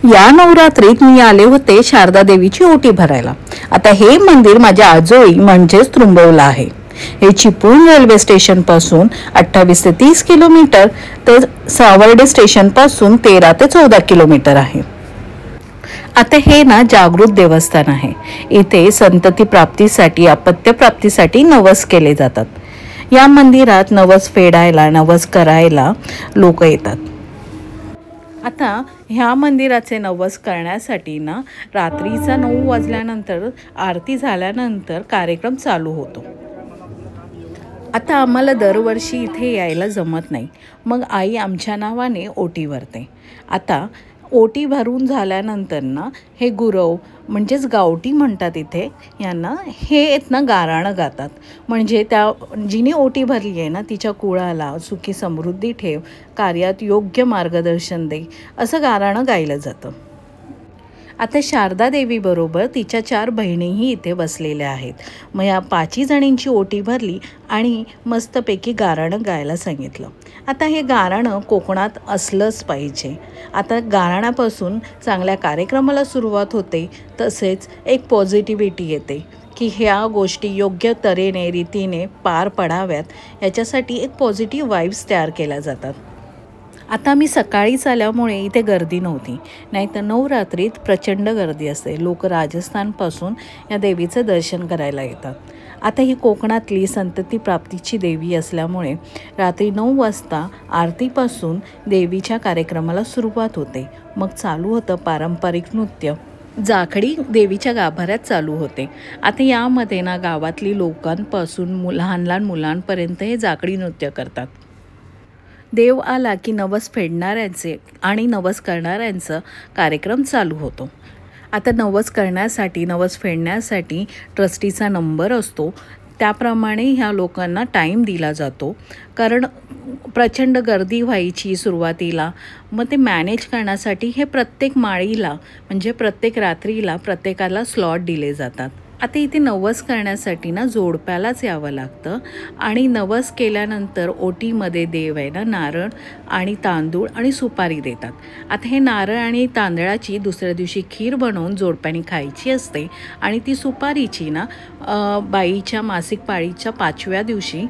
या नवरात्रीत मी आले होते शारदा देवीची ओटी भरायला। आता हे मंदिर माझ्या आजोळी म्हणजेच त्रुंबवला आहे। हे चिपळूण रेल्वे स्टेशन पासून 28 ते 30 किलोमीटर तर सावर्डे स्टेशन पासून 13 ते 14 किलोमीटर आहे। आता हे ना जागृत देवस्थान आहे। इथे संतती प्राप्तीसाठी अपत्य प्राप्तीसाठी नवस केले जातात। या मंदिरात नवस फेडायला नवस करायला लोक येतात। आता ह्या मंदिराचे नवस करण्यासाठी ना रात्रीचा 9 वाजल्यानंतर आरती झाल्यानंतर कार्यक्रम चालू होतो। आता आम्हाला दरवर्षी इथे यायला जमत नाही, मग आई आमच्या नावाने ओटी भरते। आता ओटी भरून झाल्यानंतर ना हे गुरव म्हणजेच गावठी म्हणतात इथे यांना, हे आहेत ना गाराणं गातात। म्हणजे त्या जिने ओटी भरली आहे ना तिच्या कुळाला सुखी समृद्धी ठेव, कार्यात योग्य मार्गदर्शन दे, असं गाराणं गायलं जातं। आता शारदा देवी बरोबर तिच्या 4 बहिणीही इथे बसलेल्या आहेत। मग या 5 जणींची ओटी भरली आणि मस्तपैकी गाराणं गायला सांगितलं। आता हे गाराणं कोकणात असलंच पाहिजे। आता गाराणापासून चांगल्या कार्यक्रमाला सुरुवात होते, तसेच एक पॉझिटिव्हिटी येते की ह्या गोष्टी योग्य तऱ्हेने रीतीने पार पडाव्यात याच्यासाठी एक पॉझिटिव्ह वाइब्स तयार केल्या जातात। आता मी सकाळीच आल्यामुळे इथे गर्दी नव्हती, नाहीतर नवरात्रीत प्रचंड गर्दी असते। लोक राजस्थानपासून या देवीचं दर्शन करायला येतात। आता ही कोकणातली संतती प्राप्तीची देवी असल्यामुळे रात्री 9 वाजता आरतीपासून देवीच्या कार्यक्रमाला सुरुवात होते। मग चालू होतं पारंपरिक नृत्य, जाखडी देवीच्या गाभाऱ्यात चालू होते। आता यामध्ये ना गावातली लोकांपासून लहान लहान मुलांपर्यंत हे जाखडी नृत्य करतात। देव आला की नवस फेडणाऱ्यांचे आणि नवस करणाऱ्यांचा कार्यक्रम चालू होतो। आता नवस करण्यासाठी नवस फेडण्यासाठी ट्रस्टीचा नंबर असतो, त्याप्रमाणे ह्या लोकांना टाईम दिला जातो। कारण प्रचंड गर्दी व्हायची सुरुवातीला, मग ते मॅनेज करण्यासाठी हे प्रत्येक माळीला म्हणजे प्रत्येक रात्रीला प्रत्येकाला स्लॉट दिले जातात। आता इथे नवस करण्यासाठी ना जोडप्यालाच यावं लागतं आणि नवस केल्यानंतर ओटीमध्ये देव आहे ना नारळ आणि तांदूळ आणि सुपारी देतात। आता हे नारळ आणि तांदळाची दुसऱ्या दिवशी खीर बनवून जोडप्याने खायची असते आणि ती सुपारीची ना बाईच्या मासिक पाळीच्या 5व्या दिवशी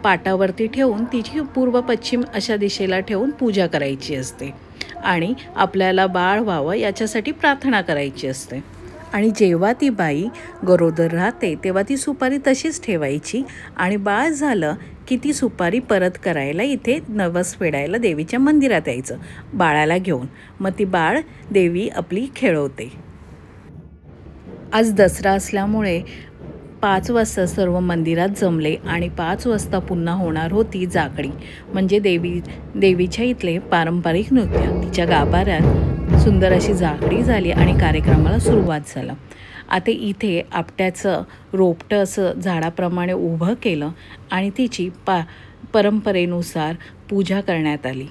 पाटावरती ठेवून तिची पूर्व पश्चिम अशा दिशेला ठेवून पूजा करायची असते आणि आपल्याला बाळ व्हावं याच्यासाठी प्रार्थना करायची असते। आणि जेव्हा ती बाई गरोदर राहते तेव्हा ती सुपारी तशीच ठेवायची आणि बाळ झालं की ती सुपारी परत करायला इथे नवस फेडायला देवीच्या मंदिरात यायचं बाळाला घेऊन। मग ती बाळ देवी आपली खेळवते। आज दसरा असल्यामुळे 5 वाजता सर्व मंदिरात जमले आणि 5 वाजता पुन्हा होणार होती जागडी, म्हणजे देवीच्या इथले पारंपरिक नृत्य। तिच्या गाभाऱ्यात सुंदर अशी जागडी झाली आणि कार्यक्रमाला सुरुवात झालं। आता इथे आपट्याचं रोपटं असं झाडाप्रमाणे उभं केलं आणि तिची परंपरेनुसार पूजा करण्यात आली।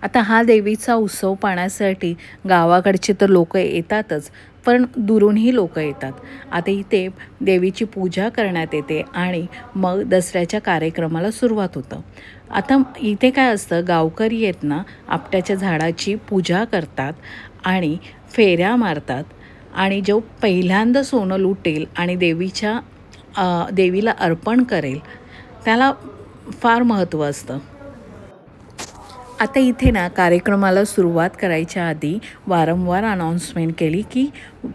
आता हा देवीचा उत्सव पाहण्यासाठी गावाकडचे तर लोक येतातच, पण दुरूनही लोक येतात। आता इथे देवीची पूजा करण्यात येते आणि मग दसऱ्याच्या कार्यक्रमाला सुरुवात होतं। आता इथे काय असतं, गावकरी आहेत ना आपट्याच्या झाडाची पूजा करतात आणि फेऱ्या मारतात आणि जो पहिल्यांदा सोनं लुटेल आणि देवीला अर्पण करेल त्याला फार महत्त्व असतं। आता इथे ना कार्यक्रमाला सुरुवात करायच्या आधी वारंवार अनाउन्समेंट केली की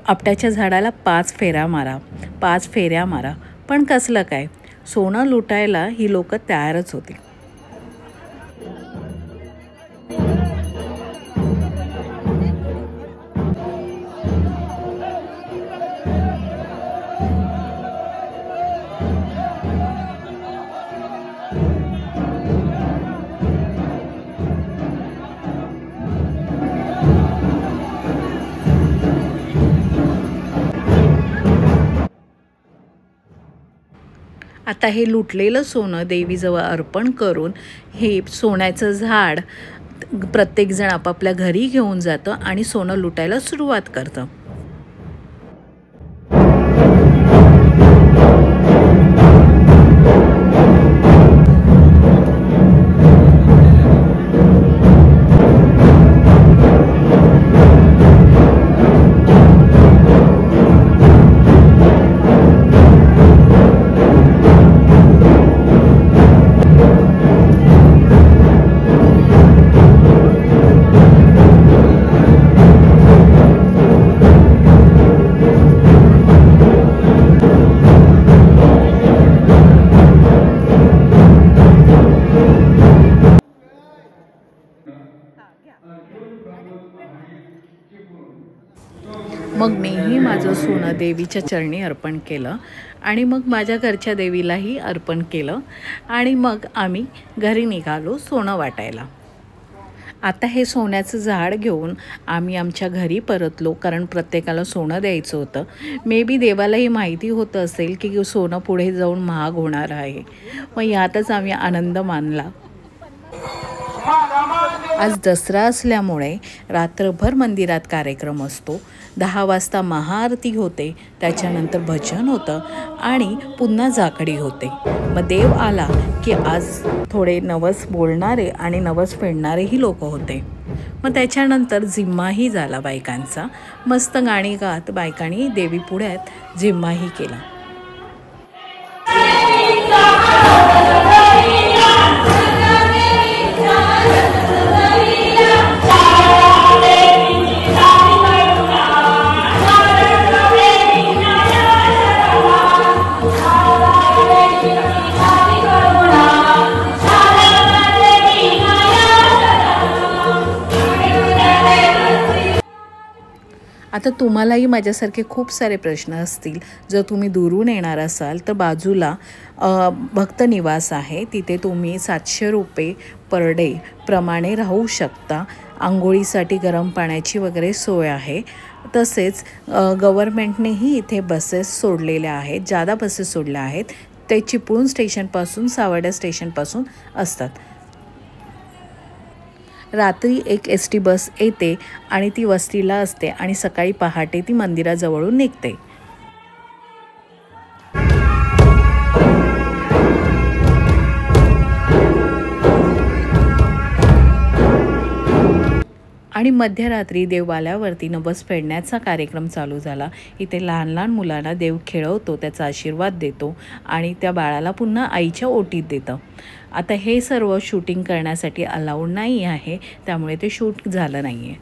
आपट्याच्या झाडाला 5 फेऱ्या मारा, 5 फेऱ्या मारा। पण कसलं काय, सोनं लुटायला ही लोक तयारच होती। आता हे लुटलेलं सोनं देवीजवळ अर्पण करून हे सोन्याचं झाड प्रत्येकजण आपापल्या घरी घेऊन जातं आणि सोनं लुटायला सुरुवात करतं. मग मीही माझं सोनं देवीच्या चरणी अर्पण केलं आणि मग माझ्या घरच्या देवीलाही अर्पण केलं आणि मग आम्ही घरी निघालो सोनं वाटायला. आता हे सोन्याचं झाड घेऊन आम्ही आमच्या घरी परतलो, कारण प्रत्येकाला सोनं द्यायचं होतं. मे बी देवालाही माहिती होतं असेल की सोनं पुढे जाऊन महाग होणार आहे. मग यातच आम्ही आनंद मानला. आज दसरा असल्यामुळे रात्रभर मंदिरात कार्यक्रम असतो. 10 वाजता महाआरती होते, त्याच्यानंतर भजन होतं आणि पुन्हा जाकडी होते. मग देव आला की आज थोडे नवस बोलणारे आणि नवस फेडणारेही लोक होते. मग त्याच्यानंतर झिम्माही झाला बायकांचा. मस्त गाणी गात बायकांनी देवी पुढ्यात झिम्माही केला. आता तुम्हालाही माझ्यासारखे खूप सारे प्रश्न असतील. जर तुम्ही दुरून येणार असाल तर बाजूला भक्त निवास आहे, तिथे तुम्ही 700 रुपये पर डे प्रमाणे राहू शकता. आंघोळीसाठी गरम पाण्याची वगैरे सोय आहे. तसेच गव्हर्मेंटनेही इथे बसेस सोडलेल्या आहेत, जादा बसेस सोडल्या आहेत. ते चिपळूण स्टेशनपासून सावर्डे स्टेशनपासून असतात. रात्री एक ST बस येते आणि ती वस्तीला असते आणि सकाळी पहाटे ती मंदिराजवळून निघते. आणि मध्यरात्री देव आल्यावरती नवस फेडण्याचा कार्यक्रम चालू झाला. इथे लहान लहान मुलांना देव खेळवतो, त्याचा आशीर्वाद देतो आणि त्या बाळाला पुन्हा आईच्या ओटीत देतं. आता हे सर्व शूटिंग करण्यासाठी अलाउड नाही आहे, त्यामुळे ते शूट झालं नाही आहे.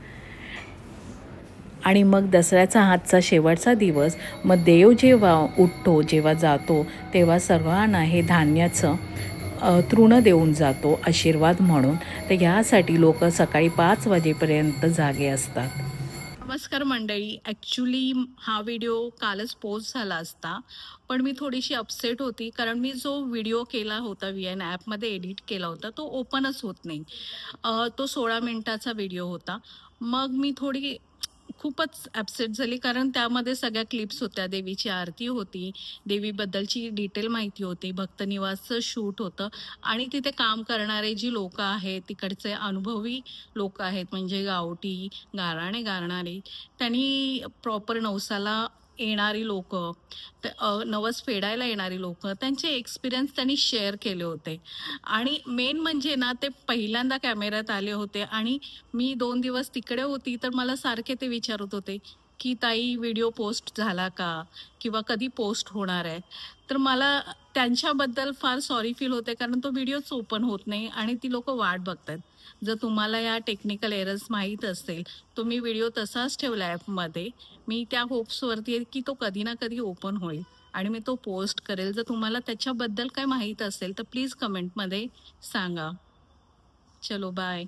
आणि मग दसऱ्याचा आजचा शेवटचा दिवस. मग देव जेव्हा उठतो, जेव्हा जातो, तेव्हा सर्वांना हे धान्याचं तृण देऊन जातो आशीर्वाद म्हणून. तर यासाठी लोक सकाळी 5 वाजेपर्यंत जागे असतात. नमस्कार मंडळी. ॲक्च्युली हा व्हिडिओ कालच पोस्ट झाला असता, पण मी थोडीशी अपसेट होती, कारण मी जो व्हिडिओ केला होता VN ॲपमध्ये एडिट केला होता तो ओपनच होत नाही. तो 16 मिनिटाचा व्हिडिओ होता. मग मी खूपच ॲपसेट झाली, कारण त्यामध्ये सगळ्या क्लिप्स होत्या. देवीची आरती होती, देवीबद्दलची डिटेल माहिती होती, भक्तनिवासचं शूट होतं आणि तिथे काम करणारे जी लोक आहेत, तिकडचे अनुभवी लोक आहेत, म्हणजे गावठी गाराणे गाणारे, त्यांनी प्रॉपर नवसाला येणारी लोक, नवस फेडायला येणारी लोक, त्यांचे एक्सपिरियन्स त्यांनी शेअर केले होते. आणि मेन म्हणजे ना, ते पहिल्यांदा कॅमेऱ्यात आले होते आणि मी 2 दिवस तिकडे होती, तर मला सारखे ते विचारत होते की ताई व्हिडिओ पोस्ट झाला का, किंवा कधी पोस्ट होणार आहे. तर मला त्यांच्याबद्दल फार सॉरी फील होते, कारण तो व्हिडिओच ओपन होत नाही आणि ती लोक वाट बघतात. जर तुम्हाला या टेक्निकल एरर्स माहीत असेल, तो मी व्हिडिओ तसाच ठेवला ॲपमध्ये. मी त्या होप्सवरती आहे की तो कधी ना कधी ओपन होईल आणि मी तो पोस्ट करेल. जर तुम्हाला त्याच्याबद्दल काय माहीत असेल तर प्लीज कमेंटमध्ये सांगा. चलो बाय.